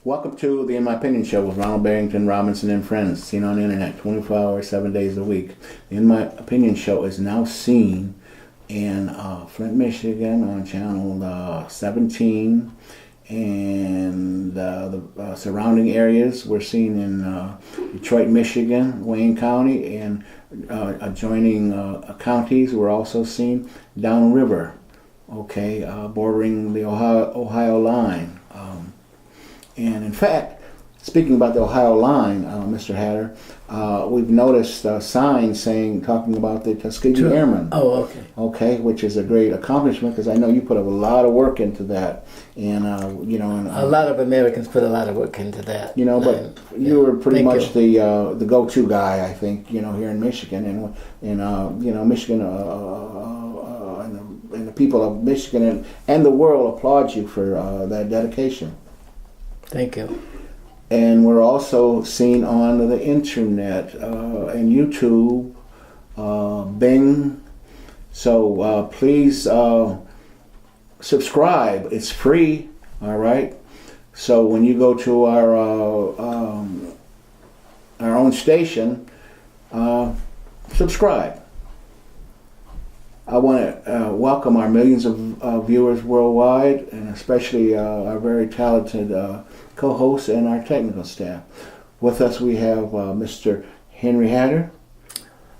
Welcome to the In My Opinion Show with Ronald Barrington Robinson and friends, seen on the internet 24 hours, 7 days a week. The In My Opinion Show is now seen in Flint, Michigan on channel 17, and the surrounding areas we're seen in Detroit, Michigan, Wayne County, and adjoining counties we're also seen downriver, bordering the Ohio line. And in fact, speaking about the Ohio line, Mr. Hatter, we've noticed signs talking about the Tuskegee Airmen. Oh, okay. Okay, which is a great accomplishment because I know you put a lot of work into that, and a lot of Americans put a lot of work into that. But you were pretty much the go-to guy, I think, here in Michigan, and Michigan. And the people of Michigan and the world applaud you for that dedication. Thank you. And we're also seen on the internet and YouTube, Bing. So please subscribe. It's free. All right. So when you go to our own station, subscribe. I want to welcome our millions of viewers worldwide, and especially our very talented co-hosts and our technical staff. With us we have Mr. Henry Hatter.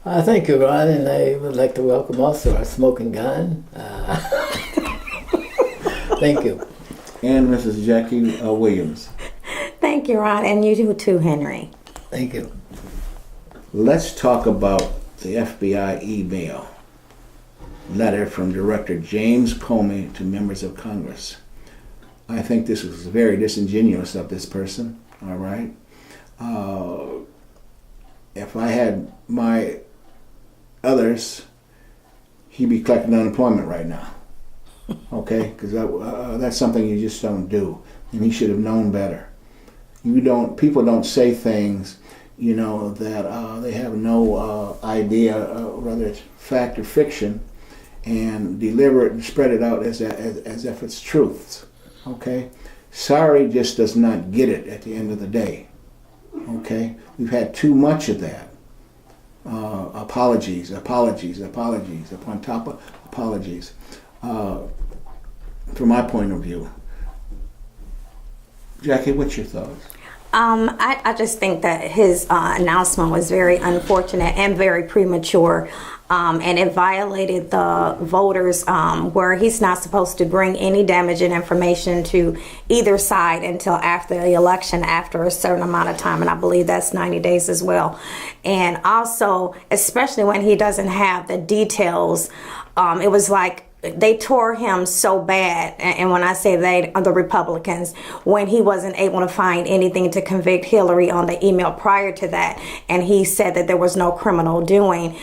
Thank you, Ron, and I would like to welcome also our smoking gun. Thank you. And Mrs. Jackie Williams. Thank you, Ron, and you too, Henry. Thank you. Let's talk about the FBI email letter from Director James Comey to members of Congress. I think this was very disingenuous of this person, all right? If I had my others, he'd be collecting unemployment right now, okay? Because that's something you just don't do, and he should have known better. People don't say things, that they have no idea, whether it's fact or fiction, and deliver it and spread it out as if it's truths. Okay? Sorry just does not get it at the end of the day. Okay? We've had too much of that. Apologies upon top of apologies. From my point of view. Jackie, what's your thoughts? I just think that his announcement was very unfortunate and very premature. And it violated the voters where he's not supposed to bring any damaging information to either side until after the election, after a certain amount of time. And I believe that's 90 days as well. And also, especially when he doesn't have the details, it was like they tore him so bad, and when I say they, the Republicans, when he wasn't able to find anything to convict Hillary on the email prior to that, and he said that there was no criminal doing,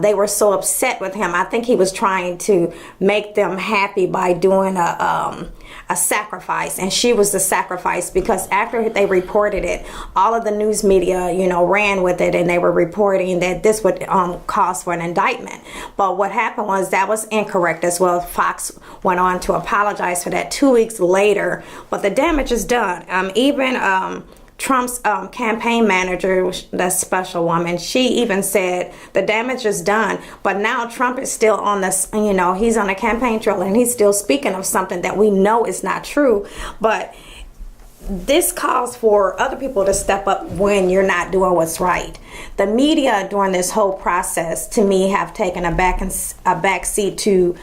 they were so upset with him. I think he was trying to make them happy by doing a sacrifice, and she was the sacrifice, because after they reported it, all of the news media, ran with it, and they were reporting that this would cause for an indictment. But what happened was that was incorrect as well. Fox went on to apologize for that 2 weeks later, but the damage is done. Even Trump's campaign manager, that special woman, she even said the damage is done. But now Trump is still on this, he's on a campaign trail, and he's still speaking of something that we know is not true. But this calls for other people to step up when you're not doing what's right. The media during this whole process, to me, have taken a back seat to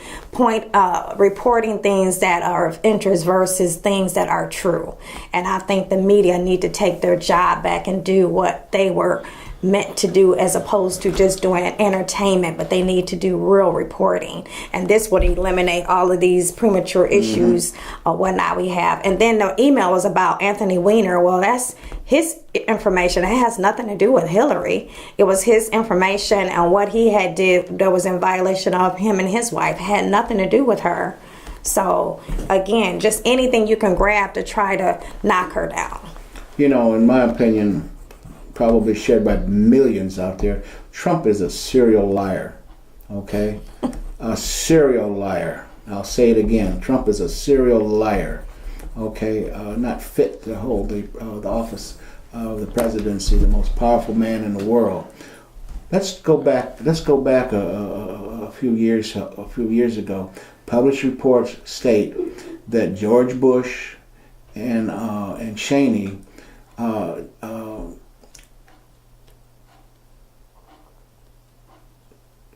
reporting things that are of interest versus things that are true. And I think the media need to take their job back and do what they were meant to do, as opposed to just doing entertainment, but they need to do real reporting. And this would eliminate all of these premature issues or whatnot we have. And then the email was about Anthony Weiner. Well, that's his information. It has nothing to do with Hillary. It was his information, and what he had did that was in violation of him and his wife. It had nothing to do with her. So again, just anything you can grab to try to knock her down. In my opinion, probably shared by millions out there, Trump is a serial liar, okay? A serial liar. I'll say it again. Trump is a serial liar. okay, not fit to hold the office of the presidency, the most powerful man in the world. Let's go back a few years ago. Published reports state that George Bush and Cheney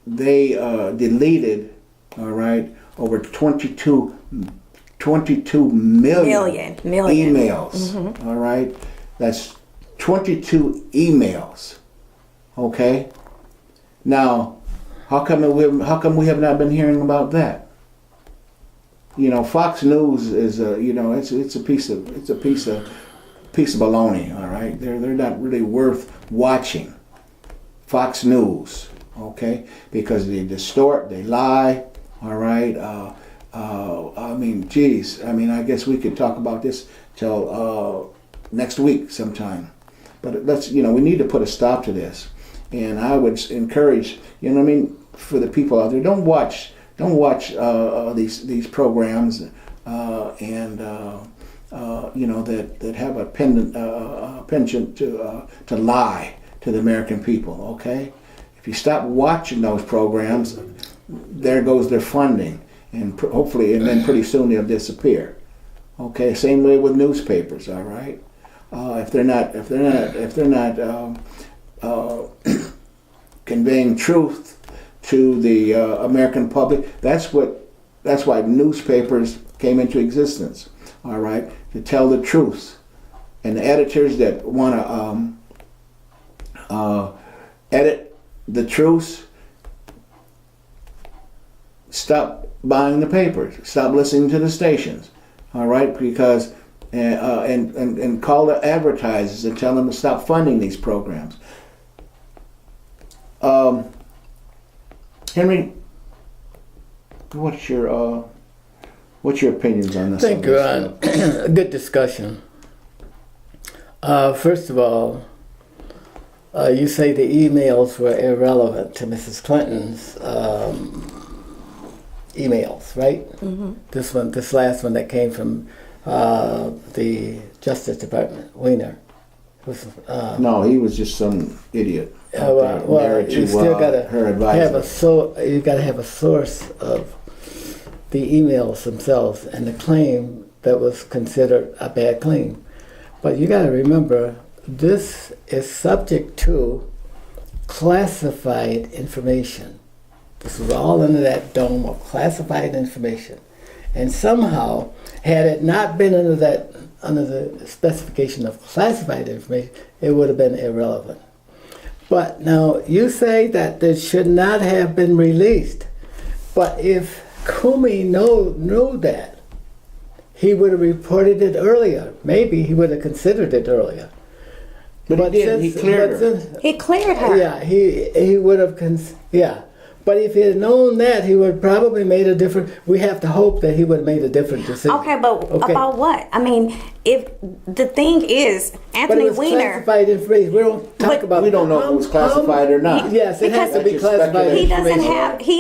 they deleted, all right, over 22 million emails. All right, that's 22 emails. Okay. Now, how come we have not been hearing about that? You know, Fox News is it's a piece of baloney. All right, they're not really worth watching. Fox News, okay, because they distort, they lie. All right. I mean, geez. I mean, I guess we could talk about this till next week sometime. But we need to put a stop to this. And I would encourage, for the people out there, don't watch these programs, that have a penchant to lie to the American people. Okay, if you stop watching those programs, there goes their funding, and hopefully, and then pretty soon they'll disappear. Okay, same way with newspapers. All right, if they're not conveying truth to the American public, that's why newspapers came into existence. All right, to tell the truth, and the editors that want to edit the truth, stop buying the papers, stop listening to the stations. All right, because and call the advertisers and tell them to stop funding these programs. Henry, what's your opinions on this? Thank you, Ron. A good discussion. First of all, you say the emails were irrelevant to Mrs. Clinton's emails, right? Mm-hmm. This last one that came from the Justice Department, Weiner. No, he was just some idiot. You still gotta have you gotta have a source of the emails themselves and the claim that was considered a bad claim. But you gotta remember, this is subject to classified information. This is all under that dome of classified information. And somehow, had it not been under the specification of classified information, it would have been irrelevant. But now, you say that it should not have been released. But if Comey knew that, he would have reported it earlier. Maybe he would have considered it earlier. But he didn't. He cleared her. He cleared her. Yeah, he would have. But if he had known that, he would have probably made a different. We have to hope that he would have made a different decision. Okay, but about what? I mean, if the thing is, Anthony Weiner. Classified information. We don't talk about. We don't know if it was classified or not. Yes, it has to be classified. He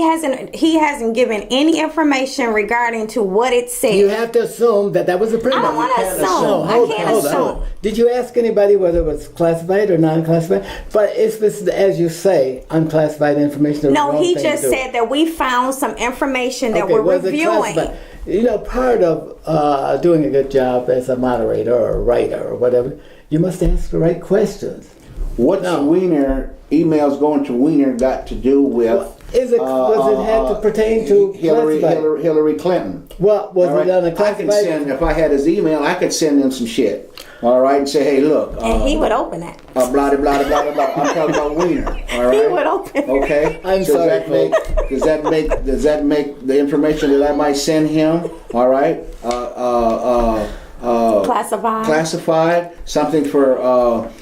hasn't given any information regarding to what it said. You have to assume that was a print. I don't want to assume. I can't assume. Did you ask anybody whether it was classified or non-classified? But if it's, as you say, unclassified information. No, he just said that we found some information that we're reviewing. Part of doing a good job as a moderator or a writer or whatever, you must ask the right questions. What's Weiner emails going to Weiner got to do with? Was it had to pertain to Hillary Clinton? What was it on a classified? If I had his email, I could send him some shit. All right, and say, hey, look. And he would open it. Blah, blah, blah, blah, blah. I'm talking about Weiner. All right. He would open it. Okay. I'm sorry. Does that make the information that I might send him? All right. Classified. Something for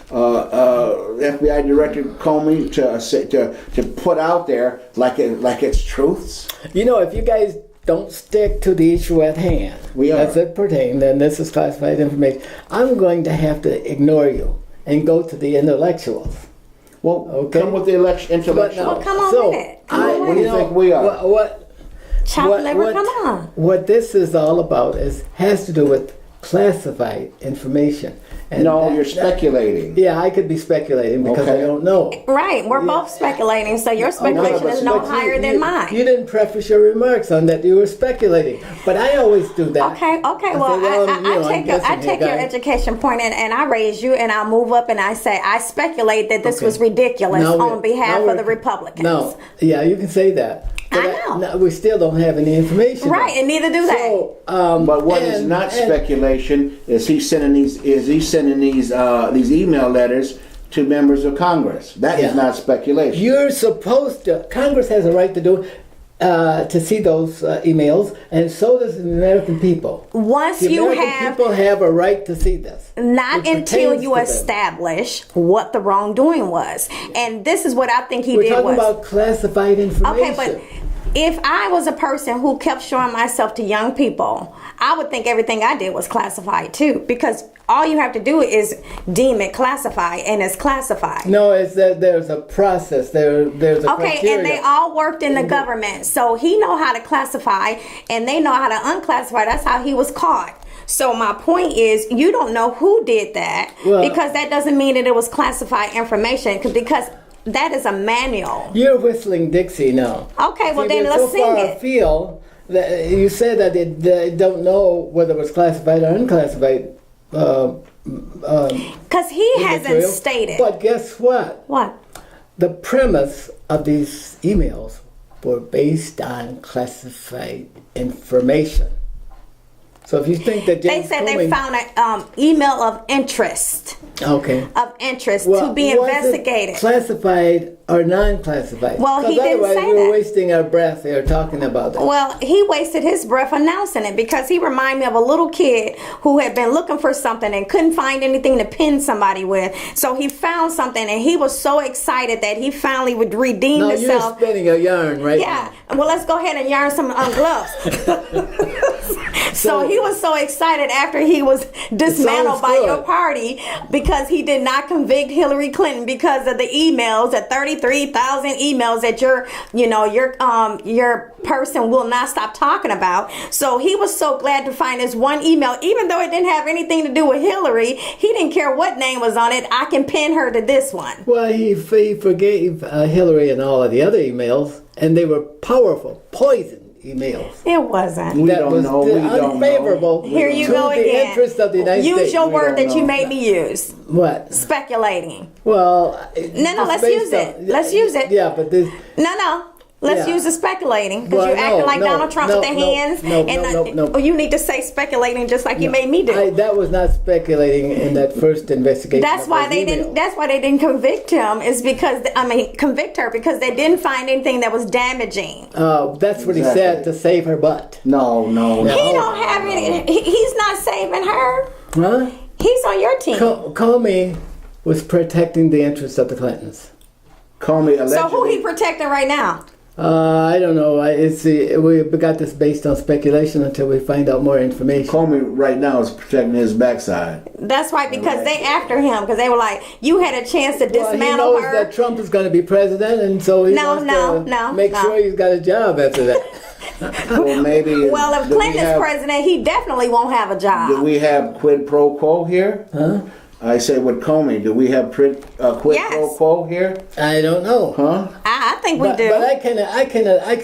FBI Director Comey to put out there like it's truths. If you guys don't stick to the issue at hand, as it pertains, then this is classified information. I'm going to have to ignore you and go to the intellectuals. Well, come with the intellectuals. Well, come on with it. What do you think we are? Chop liver, come on. What this is all about has to do with classified information. And No, you're speculating. Yeah, I could be speculating because I Okay. don't know. Right, we're both speculating, so your speculation is no But higher than mine. You didn't preface your remarks on that you were speculating, but I always do that. Okay. Well, I take your education point and I raise you, and I'll move up and I say I speculate that this was ridiculous on behalf of the Republicans. No, yeah, you can say that. But I know. we still don't have any information. Right, and neither do they. So, But what is not speculation is he's sending these email letters to members of Congress. That is not speculation. You're supposed to. Congress has a right to do to see those emails, and so does the American people. Once The you American have people have a right to see this. not It until pertains you to them. establish what the wrongdoing was, and this is what I think he We're did talking was about classified information. okay, but if I was a person who kept showing myself to young people, I would think everything I did was classified too, because all you have to do is deem it classified, and it's classified. No, it's that there's a process. There's a Okay, criteria. and they all worked in the government, so he know how to classify, and they know how to unclassify. That's how he was caught. So my point is, you don't know who did that, Well, because that doesn't mean that it was classified information, because that is a manual. You're whistling Dixie now. Okay, well See, then we're let's so sing far it. afield that you said that they don't know whether it was classified or unclassified. Because he hasn't material. stated. But guess what? What? The premise of these emails were based on classified information. So if you think that They James said they Comey- found an email of interest. okay. To be was it investigated. Classified or non-classified? Well, he 'Cause didn't otherwise say we were that. wasting our breath here talking about that. Well, he wasted his breath announcing it, because he reminded me of a little kid who had been looking for something and couldn't find anything to pin somebody with. So he found something, and he was so excited that he finally would redeem No, you're himself. spinning a yarn right Yeah. Well, let's go ahead and yarn some gloves. So he was so excited after he was dismantled sounds by good. your party, because he did not convict Hillary Clinton because of the emails, the 33,000 emails that your person will not stop talking about. So he was so glad to find this one email, even though it didn't have anything to do with Hillary. He didn't care what name was on it. I can pin her to this one. Well, he forgave Hillary and all of the other emails, and they were powerful, poison emails. It wasn't. We that don't was know. We don't know. unfavorable Here you to go the again. interest of the United States. Use your We word don't that you know. made me use. What? Speculating. Well, No, let's use it. Let's use it. Yeah, but this. No. Let's Yeah. use the speculating, because Well, you're acting like no, Donald Trump no, with the no, hands. no. Oh, you need to say speculating just like you made me do. That was not speculating in that first investigation. That's of why those they emails. didn't. That's why they didn't convict him. Is because convict her, because they didn't find anything that was damaging. That's what he Exactly. said, to save her butt. No. He don't have any. He's not saving her. Huh? He's on your team. Comey was protecting the interests of the Clintons. Comey allegedly. So who he protecting right now? I don't know. We got this based on speculation until we find out more information. Comey right now is protecting his backside. That's right, because they after him, because they were like, you had a chance to Well, he dismantle knows her. that Trump is going to be president, and so he wants to make sure he's got a job after that. Well, maybe. Well, if Clinton's president, he definitely won't have a Do job. we have quid pro quo here? Huh? I say with Comey, do we have quid Yes. pro quo here? I don't know. Huh? I think we But do. I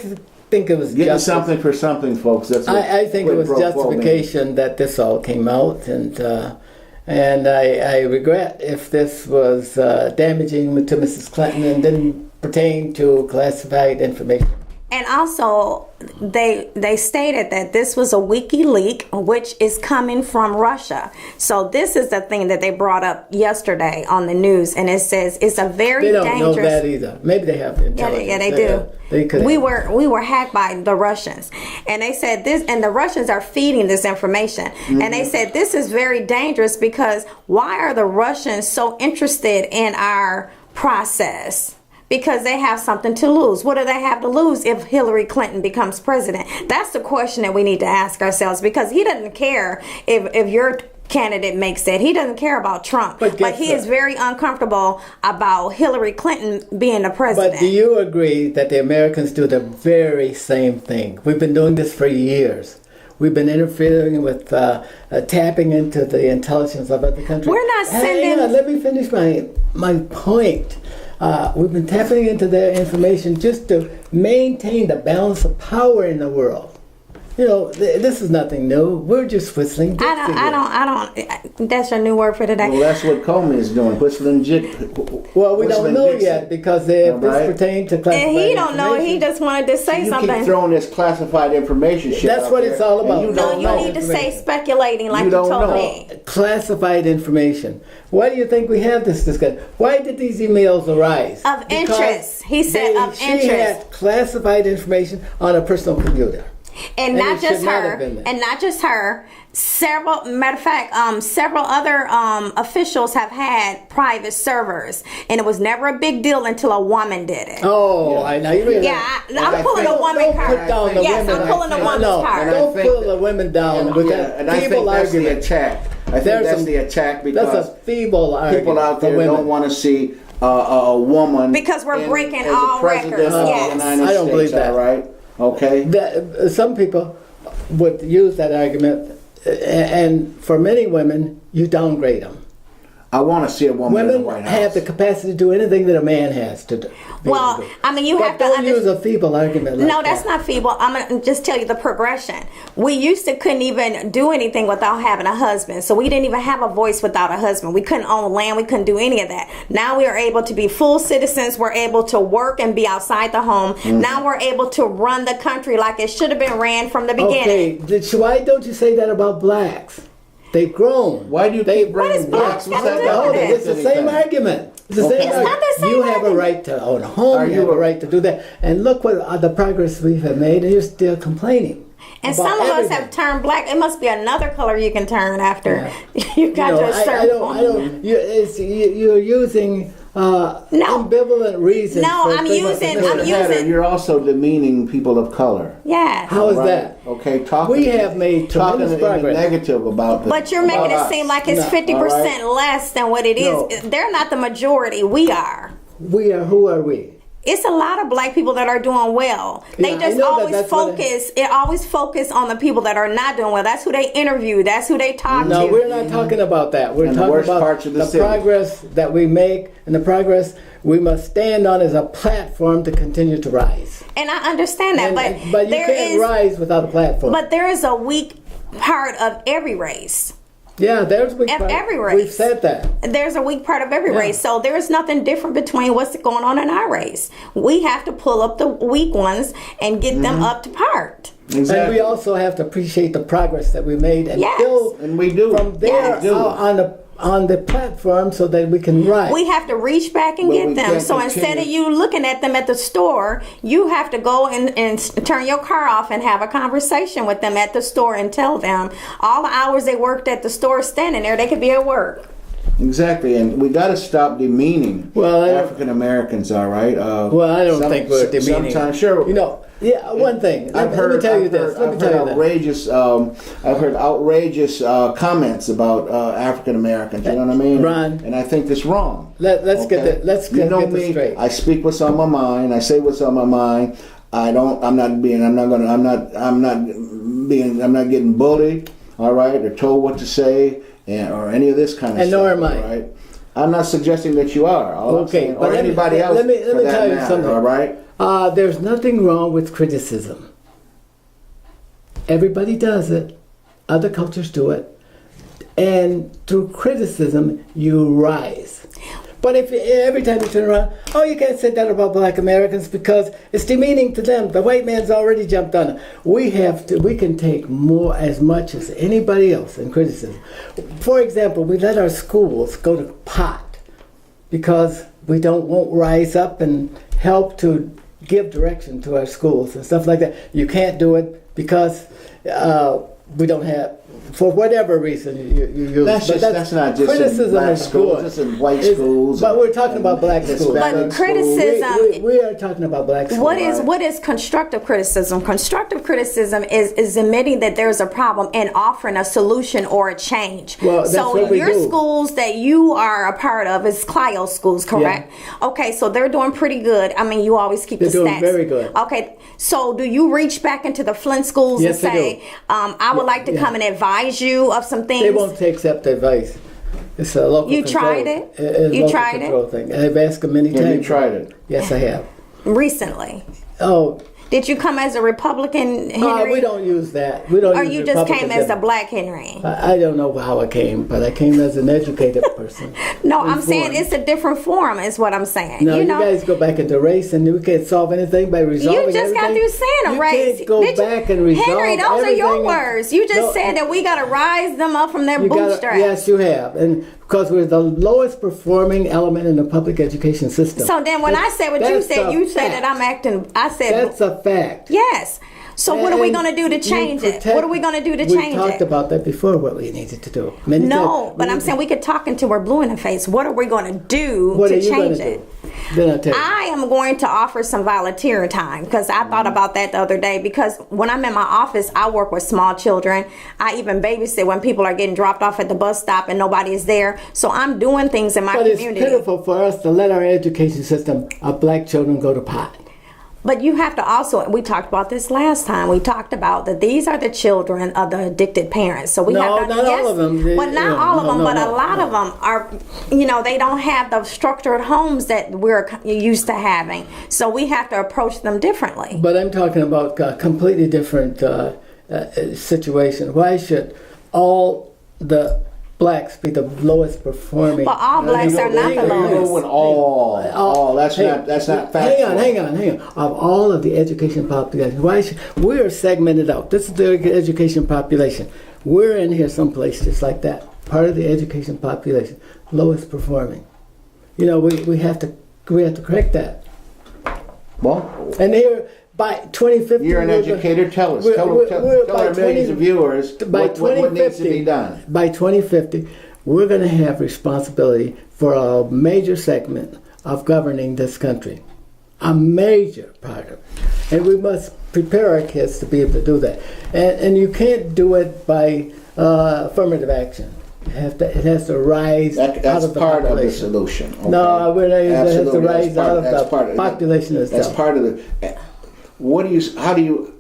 think it was Getting justice. something for something, folks. That's what I think it quid was pro quo means. justification that this all came out, and I regret if this was damaging to Mrs. Clinton and didn't pertain to classified information. And also, they stated that this was a WikiLeaks, which is coming from Russia. So this is the thing that they brought up yesterday on the news, and it says it's a very They don't dangerous. know that either. Maybe they have the intelligence. Yeah, they do. They could. We were hacked by the Russians, and they said this, and the Russians are feeding this information, and they said this is very dangerous, because why are the Russians so interested in our process? Because they have something to lose. What do they have to lose if Hillary Clinton becomes president? That's the question that we need to ask ourselves, because he doesn't care if your candidate makes it. He doesn't care about Trump. But he is very uncomfortable about Hillary Clinton being the president. But do you agree that the Americans do the very same thing? We've been doing this for years. we've been interfering with tapping into the intelligence of other countries. We're not sending. Hang on, let me finish my point. We've been tapping into their information just to maintain the balance of power in the world. You know, this is nothing new. We're just whistling. I don't. That's your new word for today. Well, that's what Comey is doing, whistling jig. Well, we don't know yet because if this pertains to classified And he don't know. He just wanted to say you something. keep throwing this classified information shit. That's what it's all about. You need to say speculating like you told me. Classified information. Why do you think we have this discussion? Why did these emails arise? Of interest. He said of interest. She had classified information on a personal computer. And not just her, several other officials have had private servers, and it was never a big deal until a woman did it. Oh, I know. I'm pulling a woman card. I'm pulling a woman's card. Don't pull the women down with that feeble argument. I think that's the attack because that's a feeble argument. People out there don't want to see a woman because we're breaking all records. Yes. I don't believe that. All right. Okay. Some people would use that argument, and for many women, you downgrade them. I want to see a woman in the White Women House. have the capacity to do anything that a man has to do. Well, I mean, you have to don't use a feeble argument. No, that's not feeble. I'm gonna just tell you the progression. We used to couldn't even do anything without having a husband, so we didn't even have a voice without a husband. We couldn't own land. We couldn't do any of that. Now we are able to be full citizens. We're able to work and be outside the home. Mm-hmm. Now we're able to run the country like it should have been ran from the beginning. Okay, why don't you say that about blacks? They've grown. Why do you keep bringing blacks? It's the same argument. It's the same argument. Not the same you have a right to own a home. You have a right to do that. And look what the progress we have made, and you're still complaining. And some of us have turned black. It must be another color you can turn after you got to a certain point. You're using ambivalent reasons. No, I'm using. You're also demeaning people of color. Yes. How is that? Okay, we have made tremendous progress. Negative about this. But you're making it seem like it's 50% less than what it is. No. They're not the majority. We are. We are. Who are we? It's a lot of black people that are doing well. They just always focus. It always focus on the people that are not doing well. That's who they interview. That's who they talk to. No, we're not talking about that. We're talking about the progress that we make, and the progress we must stand on as a platform to continue to rise. And I understand that, but you can't rise without a platform. But there is a weak part of every race. Yeah, there's a weak part. Every race. We've said that. There's a weak part of every race. So there's nothing different between what's going on in our race. We have to pull up the weak ones and get them up to par. Exactly. And we also have to appreciate the progress that we made and build and we do. From there on the platform so that we can rise. We have to reach back and get them. So instead of you looking at them at the store, you have to go and turn your car off and have a conversation with them at the store and tell them all the hours they worked at the store standing there, they could be at work. Exactly, and we got to stop demeaning African Americans. All right. Well, I don't think we're demeaning. Sometimes, sure. You know. Yeah, one thing. Let me tell you this. I've heard outrageous comments about African Americans. You know what I mean? Ron, and I think that's wrong. Let's get this straight. I speak what's on my mind. I say what's on my mind. I'm not getting bullied. All right, or told what to say, or any of this kind of stuff. And nor am I. Right? I'm not suggesting that you are. Okay, or anybody else. Let me tell you something. All right. There's nothing wrong with criticism. Everybody does it. Other cultures do it. And through criticism, you rise. But if every time you turn around, you can't say that about black Americans because it's demeaning to them. The white man's already jumped on it. We can take as much as anybody else in criticism. For example, we let our schools go to pot because we won't rise up and help to give direction to our schools and stuff like that. You can't do it because we don't have, for whatever reason you That's not just in black schools. It's in white schools. But we're talking about black schools. But criticism. We are talking about black schools. What is constructive criticism? Constructive criticism is admitting that there's a problem and offering a solution or a change. Well, that's so what we your do. schools that you are a part of is Clio schools, correct? Yeah. Okay, so they're doing pretty good. I mean, you always keep They're the doing stats. very good. Okay, so do you reach back into the Flint schools Yes, and I say, do. I would like to come and advise you of some things? They won't accept advice. It's a local You control. tried it? It's You local tried it? control thing. I've asked them many times. Have you tried it? Yes, I have. Recently. Oh, Did you come as a Republican, Henry? we don't use that. We don't. Or use you just came Republicans. as a black Henry? I don't know how I came, but I came as an educated person. No, I'm saying Informed. it's a different form, is what I'm saying. No, you you know, guys go back into race, and we can't solve anything by resolving you just got everything. through saying a You race. can't go Did you- back and resolve Henry, those are your everything. words. You just No, said that we got to rise them up from their you gotta- bootstraps. Yes, you have, and because we're the lowest performing element in the public education system. So then when I said what you That's said, a you said fact. that I'm acting, I said, That's a fact. yes. So what are we And going to do to you change it? protect- What are we going to do to we change talked it? about that before, what we needed to do. Many No, times. but I'm saying we could talk until we're blue in the face. What are we going to do What to are you going change to it? do? Then I'll tell you. I am going to offer some volunteer time because I thought about that the other day, because when I'm in my office, I work with small children. I even babysit when people are getting dropped off at the bus stop and nobody is there. So I'm doing things in my But it's community. pitiful for us to let our education system of black children go to pot. But you have to also, we talked about this last time, we talked about that these are the children of the addicted parents. So we No, have to, not all of them. Well, not Yeah, all of no, them, no, but a no, lot of them are, they don't have the structured homes that we're used to having. So we have to approach them differently. But I'm talking about a completely different situation. Why should all the blacks be the lowest performing? But all blacks are not the lowest. With all. That's not factual. Hang on. Of all of the education population, we're segmented out. This is the education population. We're in here someplace just like that. Part of the education population, lowest performing. We have to correct that. Well, And here by 2050, you're an educator. Tell us. Tell our millions of viewers what needs to be done. By 2050, we're going to have responsibility for a major segment of governing this country. A major part of it. And we must prepare our kids to be able to do that. And you can't do it by affirmative action. It has to rise out That's of the part of the population. solution. Okay? No, it has to Absolutely. rise out of the population itself. That's part of the. How do you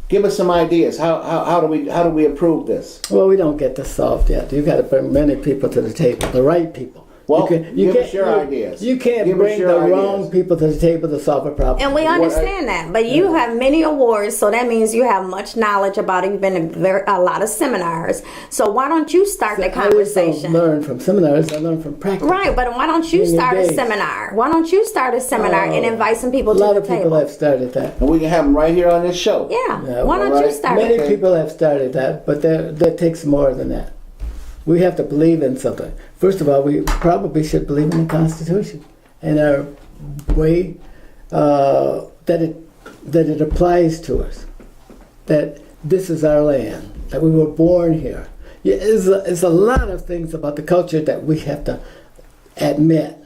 give us some ideas? How do we approve this? Well, we don't get this solved yet. You got to bring many people to the table, the right people. Well, give us your ideas. You can't Give us bring your the ideas. wrong people to the table to solve a problem. And we understand that, but you have many awards, so that means you have much knowledge about it. You've been in a lot of seminars, so why don't you start the I just conversation? don't learn from seminars. I learn from practice. Right, but why don't you Being start a engaged. seminar? Why don't you start a seminar and invite some people A to lot the of people table? have started that. And we can have them right here on this show. Yeah, why don't all you right. start Many it? people have started that, but that takes more than that. We have to believe in something. First of all, we probably should believe in the Constitution and our way that it applies to us. That this is our land. That we were born here. Yeah, it's a lot of things about the culture that we have to admit.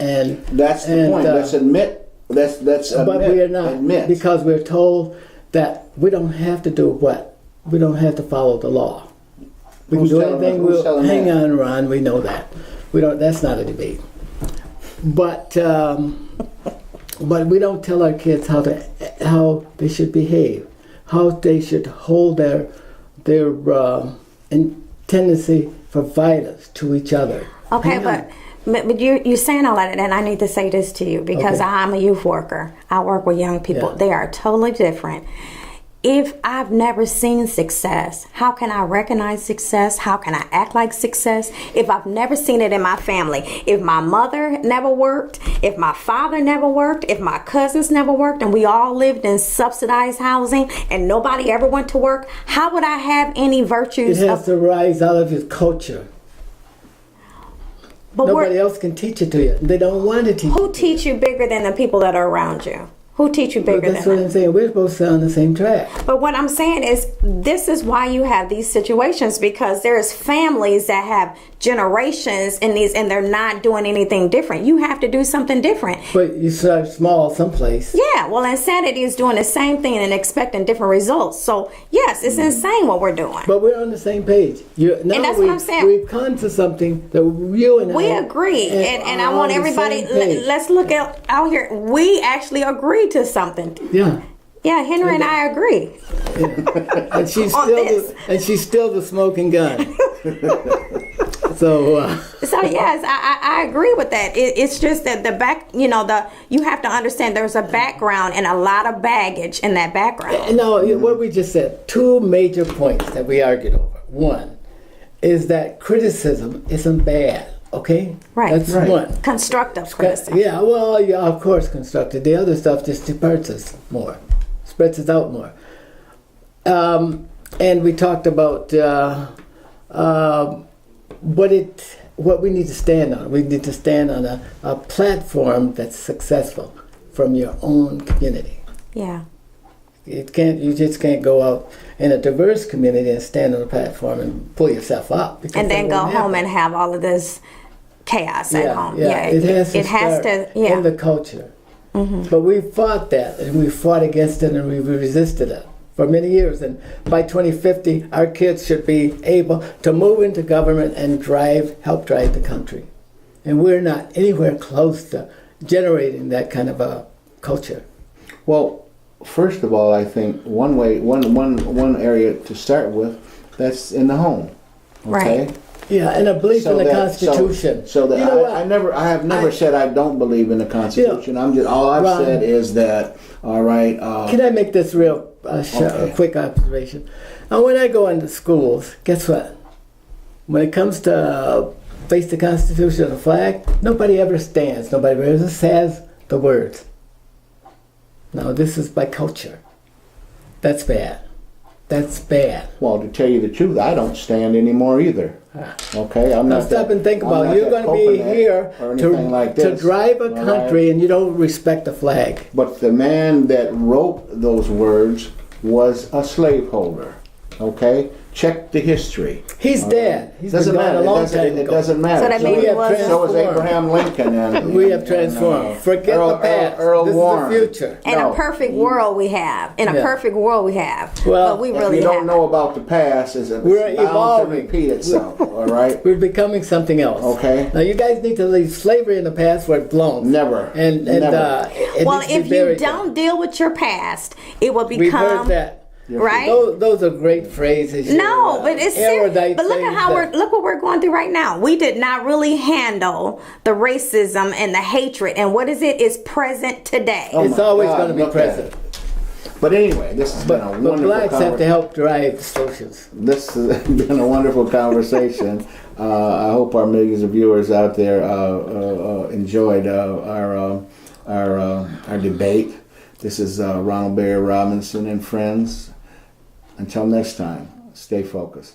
And That's the point. Let's admit. Let's admit. but we are not, admit. because we're told that we don't have to do what? We don't have to follow the law. We Who's can do telling anything. us? Who's telling Hang that? on, Ron. We know that. We don't. That's not a debate. But we don't tell our kids how they should behave, how they should hold their tendency for violence to each other. Okay, Hang on. but you're saying all that, and I need to say this to you because Okay. I'm a youth worker. I work with young people. Yeah. They are totally different. If I've never seen success, how can I recognize success? How can I act like success? If I've never seen it in my family, if my mother never worked, if my father never worked, if my cousins never worked, and we all lived in subsidized housing and nobody ever went to work, how would I have any It virtues? has to rise out of your culture. But Nobody else can teach it to you. They don't want to teach who it. teach you bigger than the people that are around you? Who teach you bigger That's than what us? I'm saying. We're supposed to stay on the same track. But what I'm saying is, this is why you have these situations, because there's families that have generations in these, and they're not doing anything different. You have to do something different. But you start small someplace. Yeah, well, insanity is doing the same thing and expecting different results. So yes, it's insane what we're doing. But we're on the same page. And that's what I'm saying. We've come to something that you and We I agree, and I are want on the everybody. same page. Let's look out here. We actually agree to something. Yeah. Yeah, Henry and I agree. And she's On still this. and she's still the smoking gun. So So yes, I agree with that. It's just that you have to understand there's a background and a lot of baggage in that background. no, what we just said, two major points that we argued over. One is that criticism isn't bad. Okay, Right. That's Right. one. Constructive criticism. Yeah, well, yeah, of course, constructed. The other stuff just disperses us more, spreads us out more. And we talked about what we need to stand on. We need to stand on a platform that's successful from your own community. Yeah. You just can't go out in a diverse community and stand on a platform and pull yourself up. because And then that go won't home happen. and have all of this chaos at home. Yeah, it has to it has start to. Yeah. in the culture. But we fought that, and we fought against it, and we resisted it for many years. And by 2050, our kids should be able to move into government and help drive the country. And we're not anywhere close to generating that kind of a culture. Well, first of all, I think one area to start with, that's in the home. Okay? Right. Yeah, and a belief in the Constitution. So that You know what? I have never said I don't believe in the Constitution. I'm just all I've Ron, said is that all right. Can I make this real Okay. quick observation? Now, when I go into schools, guess what? When it comes to face the Constitution or the flag, nobody ever stands. Nobody ever says the words. Now, this is by culture. That's bad. That's bad. Well, to tell you the truth, I don't stand anymore either. Okay, I'm Now not. stop and think I'm about not it. You're that going to be coconut here or anything like to this. drive a All country right? and you don't respect the flag. But the man that wrote those words was a slaveholder. Okay, check the history. He's dead. He's been Doesn't gone matter. a long It doesn't, time it ago. doesn't matter. So that maybe it so was- so was Abraham Lincoln and We have transformed. Forget Earl- the past. Earl This Warren. is the future. In No. a perfect world we have. In a Yeah. perfect world we have. Well, but we If really you don't haven't. know about the past, it's We're bound to evolving. repeat itself. All right. We're becoming something else. Okay. Now you guys need to leave slavery in the past where it belongs. Never. And Never. it Well, needs to be if you buried don't deal with your past, it will there. We've heard become that. right. Those are great phrases. No, but it's serious. erudite But look at things how that- look what we're going through right now. We did not really handle the racism and the hatred, and what is it? Is present today. Oh It's my always God, going to be look at present. it. But anyway, this has been a But wonderful blacks have to conversation. help drive socials. This has been a wonderful conversation. I hope our millions of viewers out there enjoyed our debate. This is Ronald Barry Robinson and friends. Until next time, stay focused.